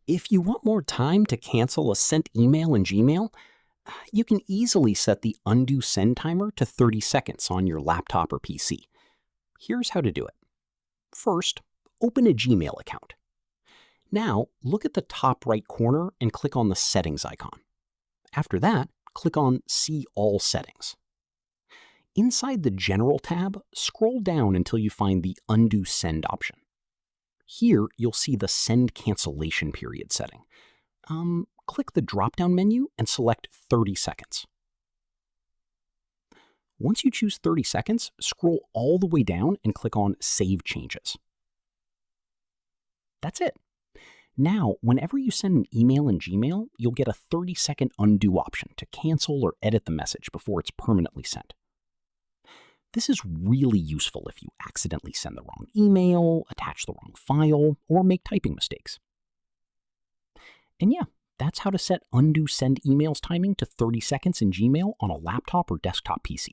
If you want more time to cancel a sent email in Gmail, you can easily set the undo send timer to 30 seconds on your laptop or PC. Here's how to do it. First, open a Gmail account. Now, look at the top right corner and click on the settings icon. After that, click on See All Settings. Inside the General tab, scroll down until you find the Undo Send option. Here, you'll see the Send Cancellation Period setting. Click the drop-down menu and select 30 seconds. Once you choose 30 seconds, scroll all the way down and click on Save Changes. That's it. Now, whenever you send an email in Gmail, you'll get a 30-second undo option to cancel or edit the message before it's permanently sent. This is really useful if you accidentally send the wrong email, attach the wrong file, or make typing mistakes. And yeah, that's how to set undo send emails timing to 30 seconds in Gmail on a laptop or desktop PC.